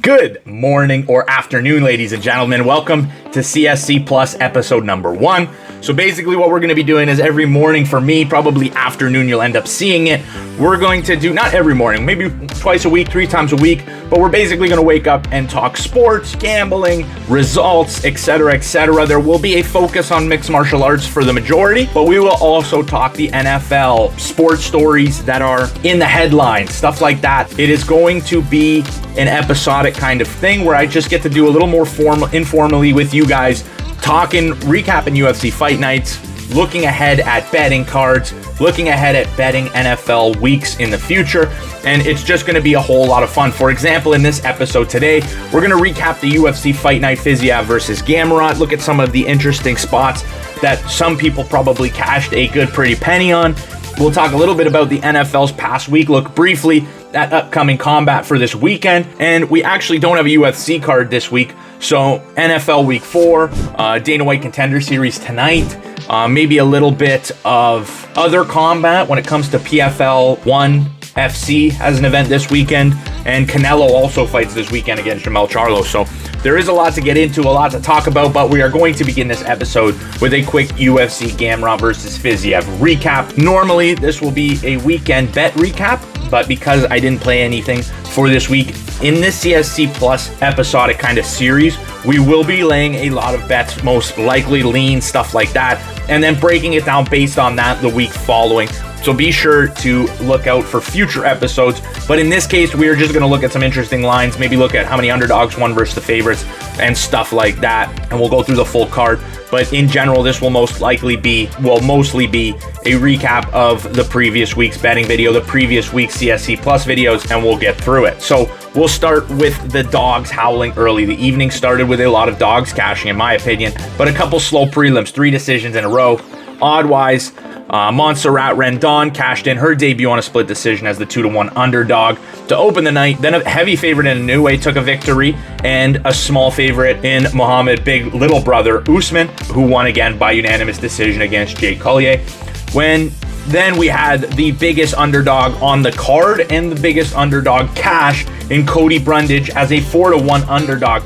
Good morning or afternoon, ladies and gentlemen. Welcome to CSC Plus episode number 1. So basically what we're going to be doing is every morning for me, probably afternoon, you'll end up seeing it. We're going to do, not every morning, maybe twice a week, 3 times a week, but we're basically going to wake up and talk sports, gambling, results, etc., etc. There will be a focus on mixed martial arts for the majority, but we will also talk the NFL, sports stories that are in the headlines, stuff like that. It is going to be an episodic kind of thing where I just get to do a little more informally with you guys, talking, recapping UFC fight nights, looking ahead at betting cards, looking ahead at betting NFL weeks in the future, and it's just going to be a whole lot of fun. For example, in this episode today, we're going to recap the UFC fight night Fiziev versus Gamrot, look at some of the interesting spots that some people probably cashed a good pretty penny on. We'll talk a little bit about the NFL's past week, look briefly at upcoming combat for this weekend, and we actually don't have a UFC card this week, so NFL Week 4, Dana White Contender Series tonight, maybe a little bit of other combat when it comes to PFL 1 FC has an event this weekend, and Canelo also fights this weekend against Jamel Charlo. So there is a lot to get into, a lot to talk about, but we are going to begin this episode with a quick UFC Gamrot versus Fiziev recap. Normally, this will be a weekend bet recap, but because I didn't play anything for this week, in this CSC Plus episodic kind of series, we will be laying a lot of bets, most likely lean, stuff like that, and then breaking it down based on that the week following. So be sure to look out for future episodes. But in this case, we are just going to look at some interesting lines, maybe look at how many underdogs won versus the favorites and stuff like that. And we'll go through the full card. But in general, this will mostly be a recap of the previous week's betting video, the previous week's CSC Plus videos, and we'll get through it. So we'll start with the dogs howling early. The evening started with a lot of dogs cashing, in my opinion, but a couple slow prelims, 3 decisions in a row. Odd-wise, Montserrat Rendon cashed in her debut on a split decision as the 2-1 underdog to open the night. Then a heavy favorite in Inoue took a victory, and a small favorite in Muhammad Big Little Brother Usman, who won again by unanimous decision against Jake Collier. Then we had the biggest underdog on the card and the biggest underdog cash in Cody Brundage as a 4-1 underdog.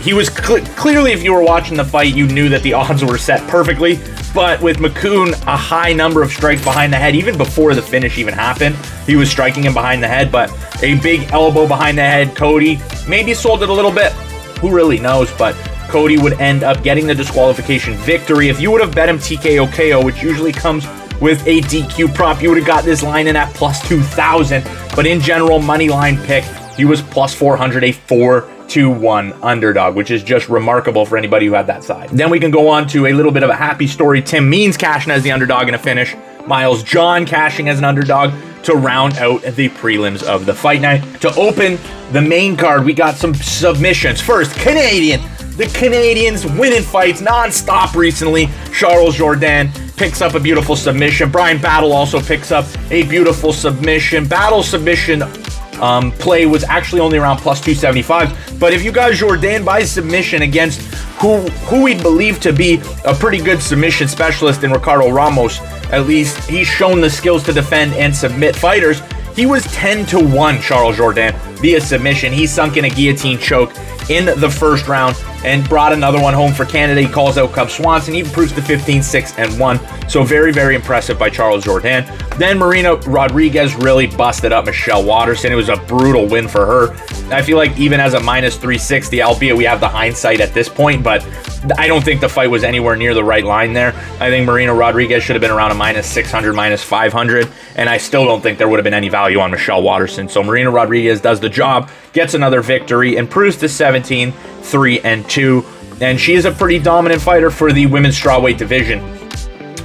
He was clearly, if you were watching the fight, you knew that the odds were set perfectly. But with McCoon, a high number of strikes behind the head, even before the finish even happened, he was striking him behind the head. But a big elbow behind the head, Cody maybe sold it a little bit. Who really knows? But Cody would end up getting the disqualification victory. If you would have bet him TKO KO, which usually comes with a DQ prop, you would have got this line in at plus 2,000. But in general, money line pick, he was plus 400, a 4-1 underdog, which is just remarkable for anybody who had that side. Then we can go on to a little bit of a happy story. Tim Means cashing as the underdog in a finish. Miles John cashing as an underdog to round out the prelims of the fight night. To open the main card, we got some submissions. First, Canadian. The Canadians winning fights non-stop recently. Charles Jourdain picks up a beautiful submission. Bryan Battle also picks up a beautiful submission. Battle submission play was actually only around plus 275, but if you got Jourdain by submission against who we believe to be a pretty good submission specialist in Ricardo Ramos, at least he's shown the skills to defend and submit fighters. He was 10-1, Charles Jourdain, via submission. He sunk in a guillotine choke in the first round and brought another one home for Canada. He calls out Cub Swanson. He improves to 15-6-1. So very, very impressive by Charles Jourdain. Then Marina Rodriguez really busted up Michelle Waterson. It was a brutal win for her. I feel like even as a minus 360, albeit we have the hindsight at this point, but I don't think the fight was anywhere near the right line there. I think Marina Rodriguez should have been around a minus 600, minus 500, and I still don't think there would have been any value on Michelle Waterson. So Marina Rodriguez does the job, gets another victory, improves to 17-3-2, and she is a pretty dominant fighter for the women's strawweight division.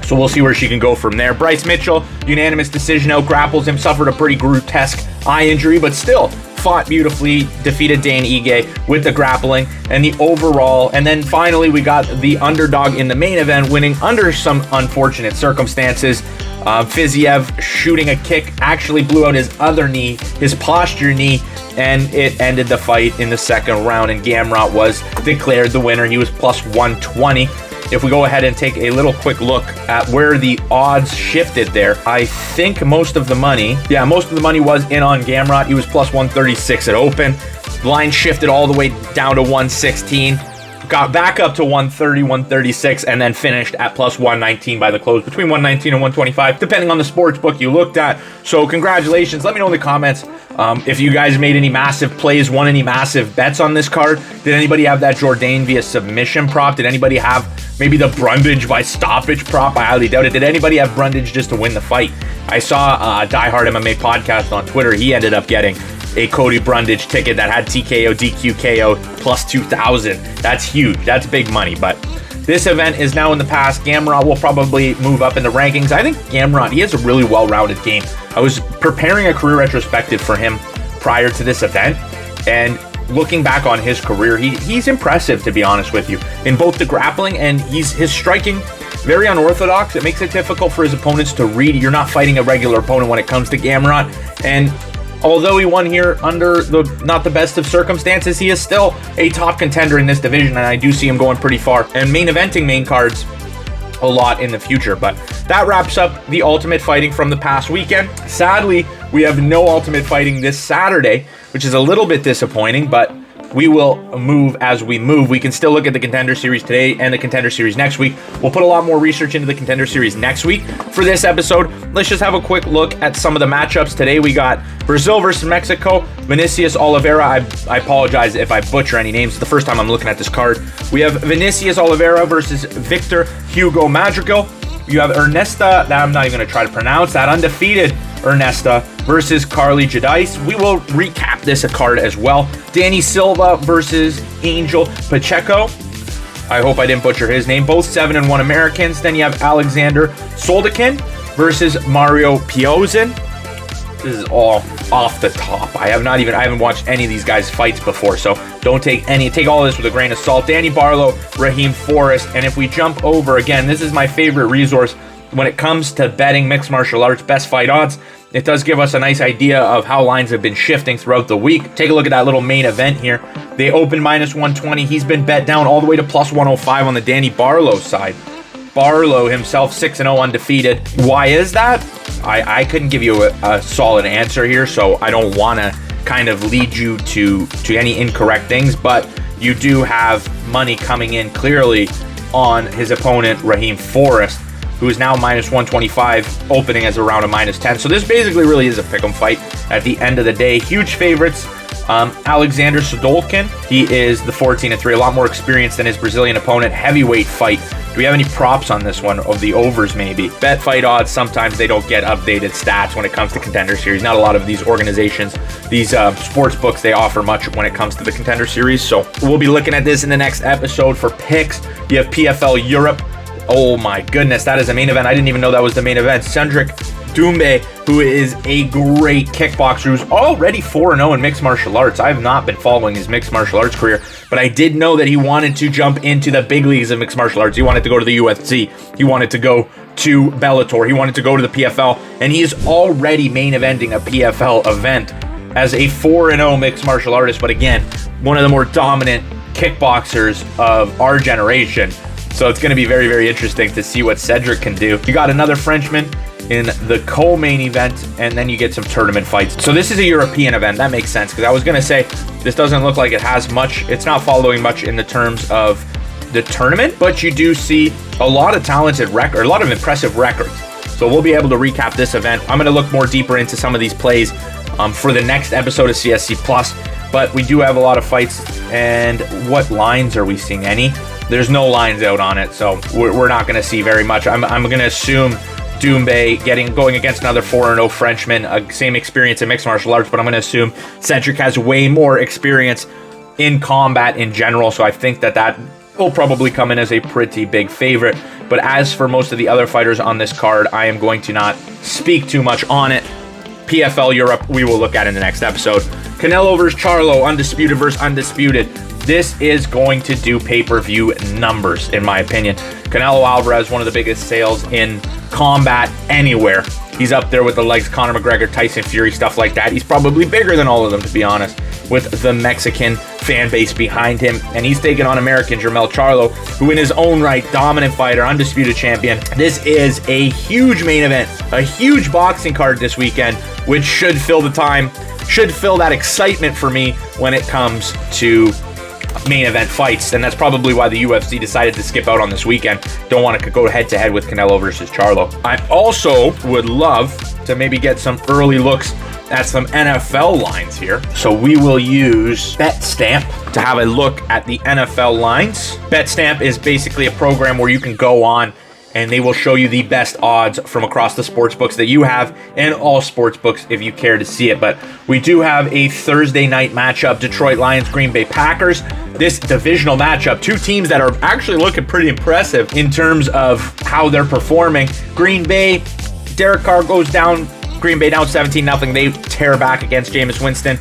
So we'll see where she can go from there. Bryce Mitchell, unanimous decision, out grapples him, suffered a pretty grotesque eye injury, but still fought beautifully, defeated Dan Ige with the grappling and the overall. And then finally, we got the underdog in the main event winning under some unfortunate circumstances. Fiziev shooting a kick actually blew out his other knee, his posture knee, and it ended the fight in the second round, and Gamrot was declared the winner. He was plus 120. If we go ahead and take a little quick look at where the odds shifted there, I think most of the money was in on Gamrot. He was plus 136 at open. line shifted all the way down to 116. Got back up to 130, 136, and then finished at plus 119 by the close, between 119 and 125, depending on the sports book you looked at. So congratulations. Let me know in the comments if you guys made any massive plays, won any massive bets on this card. Did anybody have that Jourdain via submission prop? Did anybody have maybe the Brundage by stoppage prop? I highly doubt it. Did anybody have Brundage just to win the fight? I saw Die Hard MMA podcast on Twitter. He ended up getting a Cody Brundage ticket that had TKO, DQ, KO plus 2,000. That's huge. That's big money. But this event is now in the past. Gamrot will probably move up in the rankings. I think Gamrot, he has a really well-rounded game. I was preparing a career retrospective for him prior to this event, and looking back on his career, he's impressive, to be honest with you, in both the grappling and his striking. Very unorthodox. It makes it difficult for his opponents to read. You're not fighting a regular opponent when it comes to Gamrot, and although he won here under not the best of circumstances, he is still a top contender in this division, and I do see him going pretty far and main eventing main cards a lot in the future. But that wraps up the Ultimate Fighting from the past weekend. Sadly, we have no Ultimate Fighting this Saturday, which is a little bit disappointing, but we will move as we move. We can still look at the Contender Series today and the Contender Series next week. We'll put a lot more research into the Contender Series next week. For this episode, let's just have a quick look at some of the matchups. Today we got Brazil versus Mexico, Vinicius Oliveira. I apologize if I butcher any names. It's the first time I'm looking at this card. We have Vinicius Oliveira versus Victor Hugo Madrigal. You have Ernesta, that I'm not even going to try to pronounce that, undefeated Ernesta versus Carly Jedice. We will recap this card as well. Danny Silva versus Angel Pacheco. I hope I didn't butcher his name. Both 7-1 Americans. Then you have Alexander Soldikin versus Mario Piozin. This is all off the top. I haven't watched any of these guys' fights before, so take all this with a grain of salt. Danny Barlow, Raheem Forrest, and if we jump over, again, this is my favorite resource when it comes to betting mixed martial arts, best fight odds. It does give us a nice idea of how lines have been shifting throughout the week. Take a look at that little main event here. They opened minus 120. He's been bet down all the way to plus 105 on the Danny Barlow side. Barlow himself 6-0 undefeated. Why is that? I couldn't give you a solid answer here, so I don't want to kind of lead you to any incorrect things, but you do have money coming in clearly on his opponent, Raheem Forrest, who is now minus 125, opening as around a minus 10. So this basically really is a pick'em fight at the end of the day. Huge favorites. Alexander Soldikin, he is the 14-3, a lot more experience than his Brazilian opponent. Heavyweight fight. Do we have any props on this one? Of the overs, maybe? Bet fight odds, sometimes they don't get updated stats when it comes to Contender Series. Not a lot of these organizations, these sports books, they offer much when it comes to the Contender Series. So we'll be looking at this in the next episode for picks. You have PFL Europe. Oh my goodness, that is a main event. I didn't even know that was the main event. Cedric Doumbé, who is a great kickboxer, who's already 4-0 in mixed martial arts. I have not been following his mixed martial arts career, but I did know that he wanted to jump into the big leagues of mixed martial arts. He wanted to go to the UFC. He wanted to go to Bellator. He wanted to go to the PFL, and he is already main eventing a PFL event as a 4-0 mixed martial artist, but again, one of the more dominant kickboxers of our generation. So it's going to be very, very interesting to see what Cedric can do. You got another Frenchman in the co-main event, and then you get some tournament fights. So this is a European event. That makes sense, because I was going to say this doesn't look like it has much. It's not following much in the terms of the tournament, but you do see a lot of talented a lot of impressive records. So we'll be able to recap this event. I'm going to look more deeper into some of these plays for the next episode of CSC Plus, but we do have a lot of fights. And what lines are we seeing? Any? There's no lines out on it, so we're not going to see very much. I'm going to assume Doumbé going against another 4-0 Frenchman, same experience in mixed martial arts, but I'm going to assume Cedric has way more experience in combat in general, so I think that will probably come in as a pretty big favorite. But as for most of the other fighters on this card, I am going to not speak too much on it. PFL Europe, we will look at in the next episode. Canelo versus Charlo, undisputed versus undisputed. This is going to do pay-per-view numbers, in my opinion. Canelo Alvarez, one of the biggest sales in combat anywhere. He's up there with the likes of Conor McGregor, Tyson Fury, stuff like that. He's probably bigger than all of them, to be honest, with the Mexican fan base behind him. And he's taking on American Jermell Charlo, who in his own right, dominant fighter, undisputed champion. This is a huge main event, a huge boxing card this weekend, which should fill the time should fill that excitement for me when it comes to main event fights, and that's probably why the UFC decided to skip out on this weekend. Don't want to go head-to-head with Canelo versus Charlo. I also would love to maybe get some early looks at some NFL lines here. So we will use BetStamp to have a look at the NFL lines. BetStamp is basically a program where you can go on and they will show you the best odds from across the sports books that you have and all sports books if you care to see it. But we do have a Thursday night matchup, Detroit Lions, Green Bay Packers. This divisional matchup, two teams that are actually looking pretty impressive in terms of how they're performing. Green Bay, Derek Carr goes down, Green Bay down 17-0. They tear back against Jameis Winston.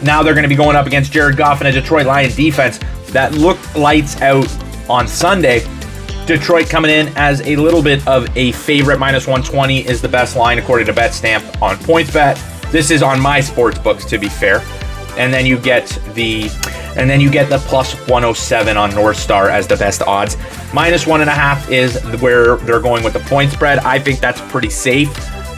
Now they're going to be going up against Jared Goff and a Detroit Lion defense that looked lights out on Sunday. Detroit coming in as a little bit of a favorite. -120 is the best line according to BetStamp on PointsBet. This is on my sports books, to be fair. And then you get the +107 on North Star as the best odds. -1.5 is where they're going with the point spread. I think that's pretty safe.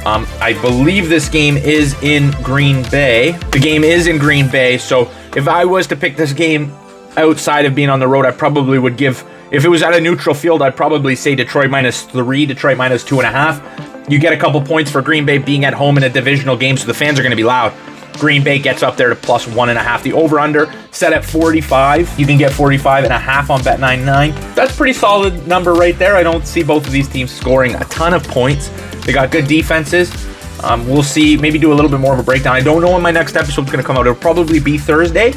I believe this game is in Green Bay. The game is in Green Bay, so if I was to pick this game outside of being on the road, I probably would give, if it was at a neutral field, I'd probably say Detroit -3, Detroit -2.5. You get a couple points for Green Bay being at home in a divisional game, so the fans are going to be loud. Green Bay gets up there to +1.5. The over-under set at 45. You can get 45.5 on Bet99. That's a pretty solid number right there. I don't see both of these teams scoring a ton of points. They got good defenses. We'll see, maybe do a little bit more of a breakdown. I don't know when my next episode is going to come out. It'll probably be Thursday.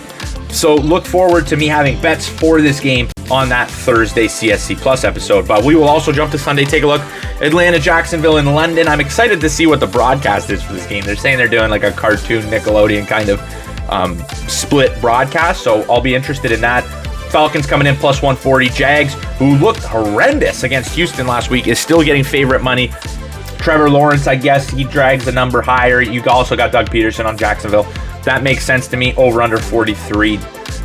So look forward to me having bets for this game on that Thursday CSC Plus episode. But we will also jump to Sunday, take a look. Atlanta, Jacksonville, and London. I'm excited to see what the broadcast is for this game. They're saying they're doing like a cartoon Nickelodeon kind of split broadcast, so I'll be interested in that. Falcons coming in +140. Jags, who looked horrendous against Houston last week, is still getting favorite money. Trevor Lawrence, I guess he drags the number higher. You also got Doug Peterson on Jacksonville. That makes sense to me. Over under 43.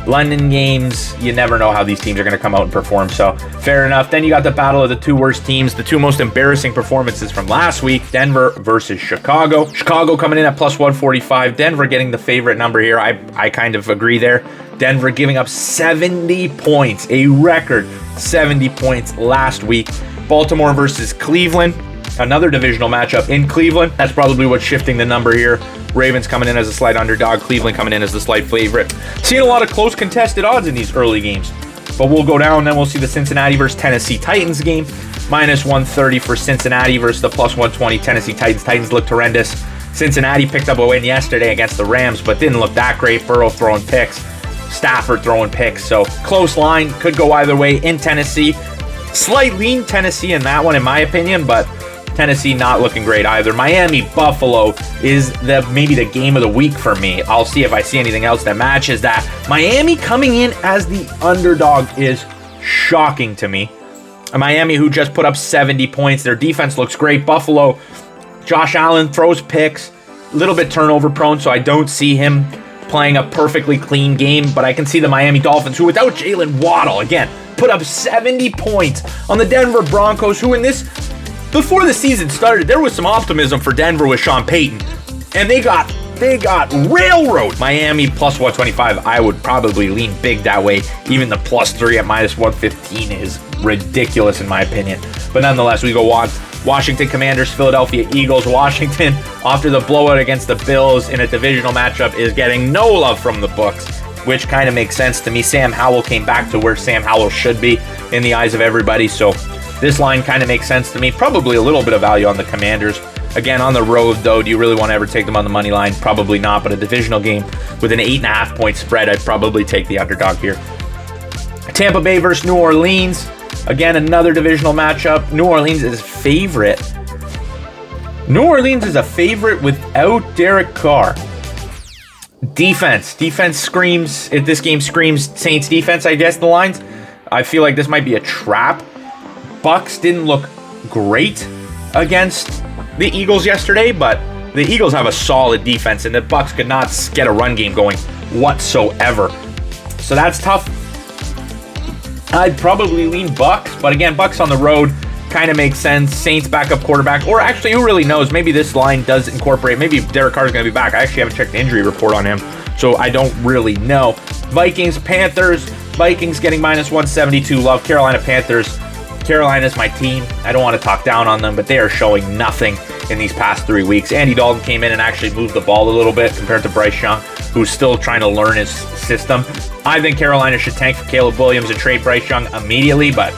London games, you never know how these teams are going to come out and perform, so fair enough. Then you got the battle of the two worst teams, the two most embarrassing performances from last week, Denver versus Chicago. Chicago coming in at +145. Denver getting the favorite number here. I kind of agree there. Denver giving up 70 points, a record 70 points last week. Baltimore versus Cleveland. Another divisional matchup in Cleveland. That's probably what's shifting the number here. Ravens coming in as a slight underdog. Cleveland coming in as the slight favorite. Seeing a lot of close contested odds in these early games. But we'll go down, then we'll see the Cincinnati versus Tennessee Titans game. -130 for Cincinnati versus the +120 Tennessee Titans. Titans looked horrendous. Cincinnati picked up a win yesterday against the Rams, but didn't look that great. Burrow throwing picks. Stafford throwing picks. So close line. Could go either way in Tennessee. Slight lean Tennessee in that one, in my opinion, but Tennessee not looking great either. Miami Buffalo is maybe the game of the week for me. I'll see if I see anything else that matches that. Miami coming in as the underdog is shocking to me. Miami, who just put up 70 points. Their defense looks great. Buffalo, Josh Allen throws picks, a little bit turnover prone, so I don't see him playing a perfectly clean game, but I can see the Miami Dolphins, who without Jalen Waddle, again, put up 70 points on the Denver Broncos, who before the season started, there was some optimism for Denver with Sean Payton, and they got railroad. Miami +125. I would probably lean big that way. Even the +3 at -115 is ridiculous in my opinion. But nonetheless, we go on. Washington Commanders, Philadelphia Eagles. Washington, after the blowout against the Bills in a divisional matchup, is getting no love from the books, which kind of makes sense to me. Sam Howell came back to where Sam Howell should be in the eyes of everybody, so this line kind of makes sense to me. Probably a little bit of value on the Commanders. Again, on the road, though, do you really want to ever take them on the money line? Probably not, but a divisional game with an 8.5 point spread, I'd probably take the underdog here. Tampa Bay versus New Orleans. Again, another divisional matchup. New Orleans is favorite. New Orleans is a favorite without Derek Carr. Defense screams, if this game screams Saints defense, I guess the lines. I feel like this might be a trap. Bucks didn't look great against the Eagles yesterday, but the Eagles have a solid defense, and the Bucks could not get a run game going whatsoever. So that's tough. I'd probably lean Bucks, but again, Bucks on the road, kind of makes sense. Saints backup quarterback, or actually, who really knows? Maybe this line does incorporate. Maybe Derek Carr's going to be back. I actually haven't checked the injury report on him, so I don't really know. Vikings, Panthers. Vikings getting -172 love. Carolina Panthers. Carolina's my team. I don't want to talk down on them, but they are showing nothing in these past 3 weeks. Andy Dalton came in and actually moved the ball a little bit compared to Bryce Young, who's still trying to learn his system. I think Carolina should tank for Caleb Williams and trade Bryce Young immediately, but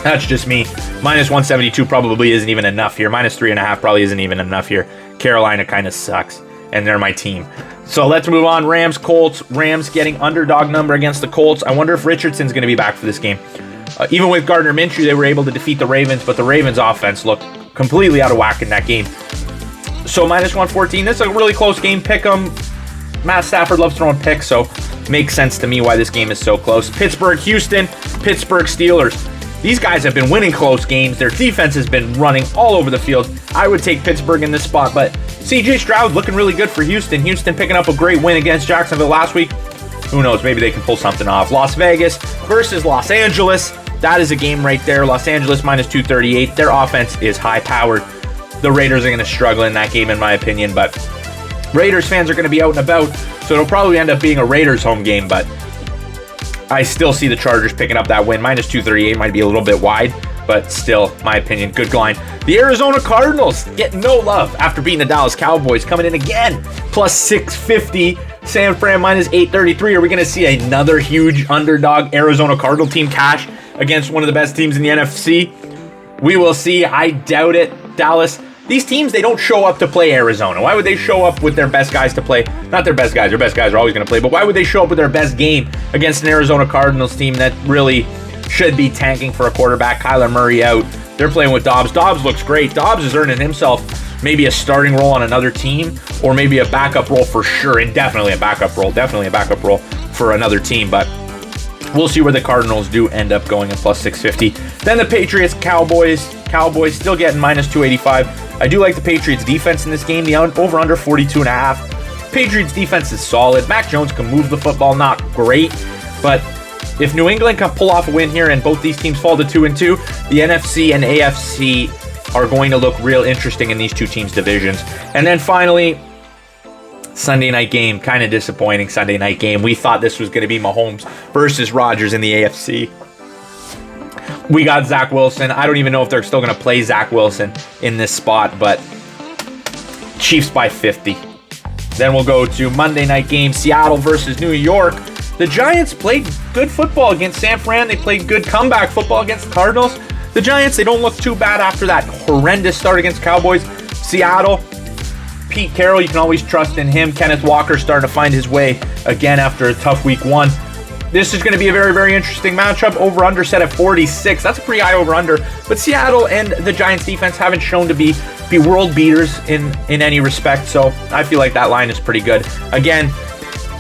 that's just me. -172 probably isn't even enough here. -3.5 probably isn't even enough here. Carolina kind of sucks, and they're my team. So let's move on. Rams, Colts. Rams getting underdog number against the Colts. I wonder if Richardson's going to be back for this game. Even with Gardner Minshew, they were able to defeat the Ravens, but the Ravens' offense looked completely out of whack in that game. So -114. This is a really close game. Pick 'em. Matt Stafford loves throwing picks, so makes sense to me why this game is so close. Pittsburgh, Houston. Pittsburgh Steelers. These guys have been winning close games. Their defense has been running all over the field. I would take Pittsburgh in this spot, but CJ Stroud looking really good for Houston. Houston picking up a great win against Jacksonville last week. Who knows? Maybe they can pull something off. Las Vegas versus Los Angeles. That is a game right there. Los Angeles -238. Their offense is high-powered. The Raiders are going to struggle in that game, in my opinion, but Raiders fans are going to be out and about, so it'll probably end up being a Raiders home game, but I still see the Chargers picking up that win. -238 might be a little bit wide, but still, my opinion, good line. The Arizona Cardinals getting no love after beating the Dallas Cowboys, coming in again, +650. San Fran -833. Are we going to see another huge underdog Arizona Cardinal team cash against one of the best teams in the NFC? We will see. I doubt it. Dallas, these teams, they don't show up to play Arizona. Why would they show up with their best guys to play? Not their best guys are always going to play, but why would they show up with their best game against an Arizona Cardinals team that really should be tanking for a quarterback? Kyler Murray out. They're playing with Dobbs. Dobbs looks great. Dobbs is earning himself maybe a starting role on another team, or maybe a backup role for sure, and definitely a backup role for another team, but we'll see where the Cardinals do end up going at +650. Then the Patriots, Cowboys still getting -285. I do like the Patriots defense in this game. The over-under 42.5. Patriots defense is solid. Mac Jones can move the football, not great, but if New England can pull off a win here and both these teams fall to 2-2, the NFC and AFC are going to look real interesting in these two teams' divisions. And then finally, Sunday night game, kind of disappointing Sunday night game. We thought this was going to be Mahomes versus Rodgers in the AFC. We got Zach Wilson. I don't even know if they're still going to play Zach Wilson in this spot, but Chiefs by 50. Then we'll go to Monday night game, Seattle versus New York. The Giants played good football against San Fran. They played good comeback football against the Cardinals. The Giants, they don't look too bad after that horrendous start against Cowboys. Seattle, Pete Carroll, you can always trust in him. Kenneth Walker starting to find his way again after a tough week one. This is going to be a very, very interesting matchup. Over-under set at 46. That's a pretty high over-under. But Seattle and the Giants defense haven't shown to be world beaters in any respect. So I feel like that line is pretty good. Again,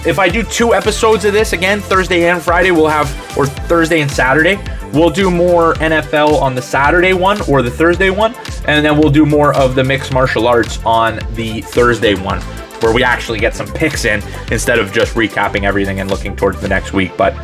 if I do 2 episodes of this, again, Thursday and Friday, or Thursday and Saturday, we'll do more NFL on the Saturday one or the Thursday one, and then we'll do more of the mixed martial arts on the Thursday one, where we actually get some picks in instead of just recapping everything and looking towards the next week. But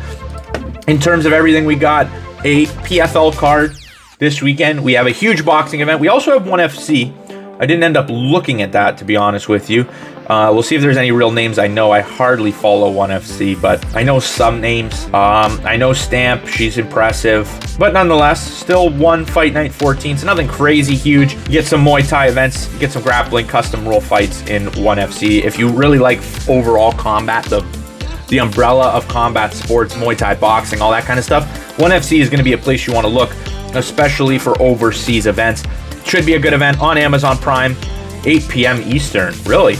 in terms of everything, we got a PFL card this weekend. We have a huge boxing event. We also have ONE FC. I didn't end up looking at that, to be honest with you. We'll see if there's any real names I know. I hardly follow ONE FC, but I know some names. I know Stamp. She's impressive. But nonetheless, still one Fight Night 14. So nothing crazy huge. You get some Muay Thai events. You get some grappling, custom rule fights in ONE FC. If you really like overall combat, the umbrella of combat sports, Muay Thai, boxing, all that kind of stuff, ONE FC is going to be a place you want to look, especially for overseas events. Should be a good event on Amazon Prime, 8 p.m. Eastern. Really?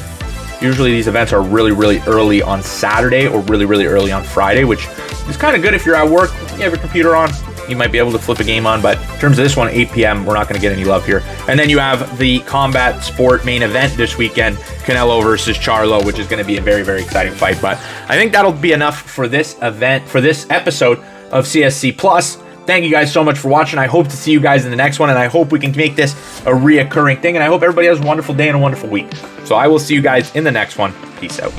Usually these events are really, really early on Saturday or really, really early on Friday, which is kind of good if you're at work, you have your computer on, you might be able to flip a game on, but in terms of this one, 8 p.m., we're not going to get any love here. And then you have the combat sport main event this weekend, Canelo versus Charlo, which is going to be a very, very exciting fight. But I think that'll be enough for this event, for this episode of CSC Plus. Thank you guys so much for watching. I hope to see you guys in the next one, and I hope we can make this a reoccurring thing, and I hope everybody has a wonderful day and a wonderful week. So I will see you guys in the next one. Peace out.